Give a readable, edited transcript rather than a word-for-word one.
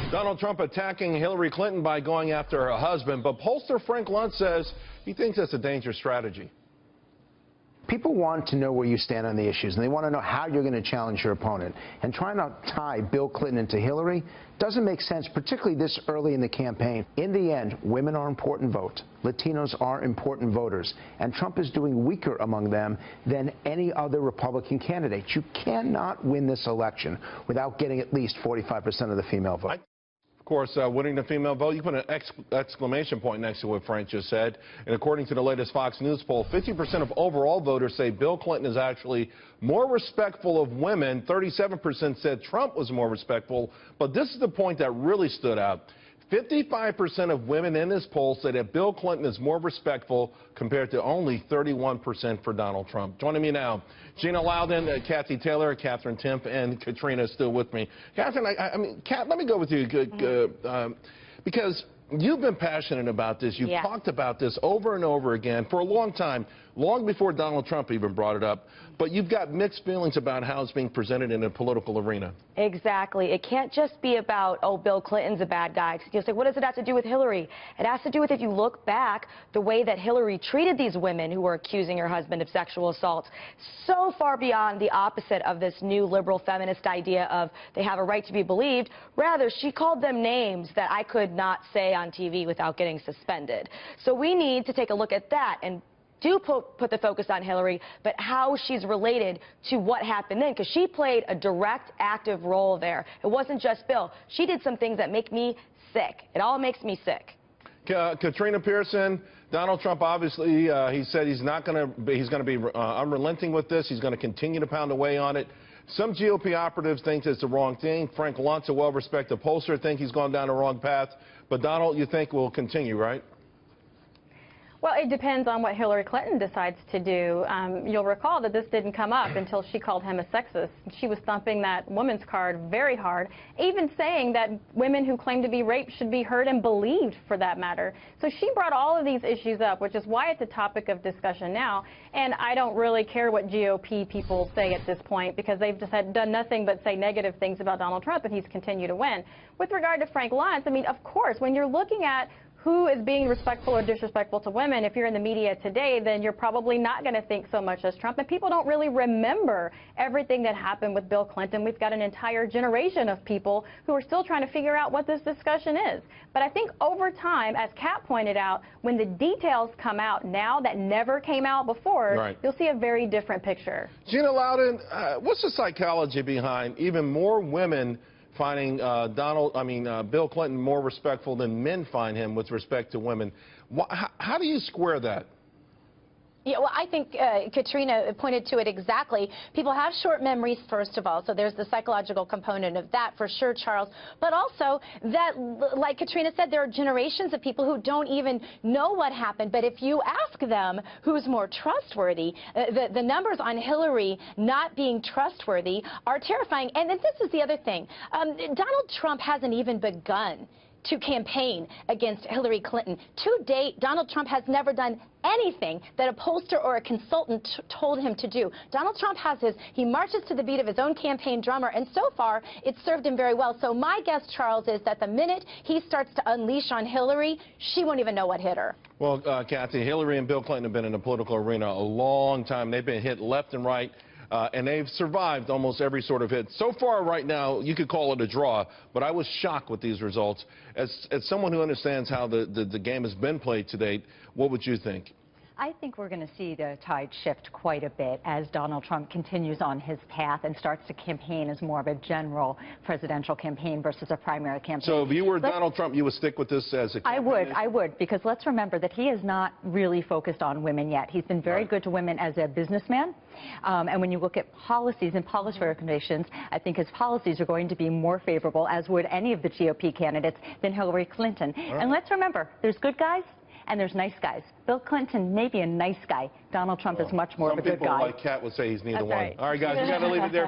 Donald Trump attacking Hillary Clinton by going after her husband, but pollster Frank Luntz says he thinks that's a dangerous strategy. People want to know where you stand on the issues, and they want to know how you're going to challenge your opponent. And trying to tie Bill Clinton into Hillary doesn't make sense, particularly this early in the campaign. In the end, women are important vote. Latinos are important voters. And Trump is doing weaker among them than any other Republican candidate. You cannot win this election without getting at least 45% of the female vote. Of course, winning the female vote, you put an exclamation point next to what Frank just said. And according to the latest Fox News poll, 50% of overall voters say Bill Clinton is actually more respectful of women. 37% said Trump was more respectful. But this is the point that really stood out. 55% of women in this poll say that Bill Clinton is more respectful compared to only 31% for Donald Trump. Joining me now, Gina, Loudon, Cathy Taylor, Katherine, Timpf, and Katrina is still with me. Katherine, Kat, let me go with you because you've been passionate about this. You've talked about this over and over again for a long time, long before Donald Trump even brought it up. But you've got mixed feelings about how it's being presented in the political arena. Exactly. It can't just be about, oh, Bill Clinton's a bad guy. You'll say, what does it have to do with Hillary? It has to do with, if you look back, the way that Hillary treated these women who were accusing her husband of sexual assault, so far beyond the opposite of this new liberal feminist idea of they have a right to be believed. Rather, she called them names that I could not say on TV without getting suspended. So we need to take a look at that and do put the focus on Hillary, but how she's related to what happened then, because she played a direct, active role there. It wasn't just Bill. She did some things that make me sick. It all makes me sick. Katrina, Pierson, Donald Trump obviously, he said he's going to be unrelenting with this. He's going to continue to pound away on it. Some GOP operatives think it's the wrong thing. Frank Luntz, a well-respected pollster, think he's gone down the wrong path. But Donald, you think will continue, right? Well, it depends on what Hillary Clinton decides to do. You'll recall that this didn't come up until she called him a sexist. She was thumping that woman's card very hard, even saying that women who claim to be raped should be heard and believed, for that matter. So she brought all of these issues up, which is why it's a topic of discussion now. And I don't really care what GOP people say at this point, because they've just done nothing but say negative things about Donald Trump, and he's continued to win. With regard to Frank Luntz, I mean, of course, when you're looking at who is being respectful or disrespectful to women, if you're in the media today, then you're probably not going to think so much as Trump. And people don't really remember everything that happened with Bill Clinton. We've got an entire generation of people who are still trying to figure out what this discussion is. But I think over time, as Kat pointed out, when the details come out now that never came out before, you'll see a very different picture. Gina, Loudon, what's the psychology behind even more women finding Bill Clinton more respectful than men find him with respect to women? How do you square that? Yeah, well, I think Katrina pointed to it exactly. People have short memories, first of all, so there's the psychological component of that for sure, Charles. But also that, like Katrina said, there are generations of people who don't even know what happened. But if you ask them who's more trustworthy, the numbers on Hillary not being trustworthy are terrifying. And then this is the other thing. Donald Trump hasn't even begun to campaign against Hillary Clinton. To date, Donald Trump has never done anything that a pollster or a consultant told him to do. Donald Trump he marches to the beat of his own campaign drummer, and so far, it's served him very well. So my guess, Charles, is that the minute he starts to unleash on Hillary, she won't even know what hit her. Well, Cathy, Hillary and Bill Clinton have been in the political arena a long time. They've been hit left and right. And they've survived almost every sort of hit. So far right now, you could call it a draw, but I was shocked with these results. As someone who understands how the game has been played to date, what would you think? I think we're going to see the tide shift quite a bit as Donald Trump continues on his path and starts to campaign as more of a general presidential campaign versus a primary campaign. So if you were Donald Trump, you would stick with this as a campaign? I would, because let's remember that he is not really focused on women yet. He's been very good to women as a businessman. And when you look at policies and policy recommendations, I think his policies are going to be more favorable, as would any of the GOP candidates, than Hillary Clinton. And let's remember, there's good guys and there's nice guys. Bill Clinton may be a nice guy. Donald Trump is much more of a good guy. Some people, like Kat, would say he's neither one. Right. All right, guys, we got to leave it there.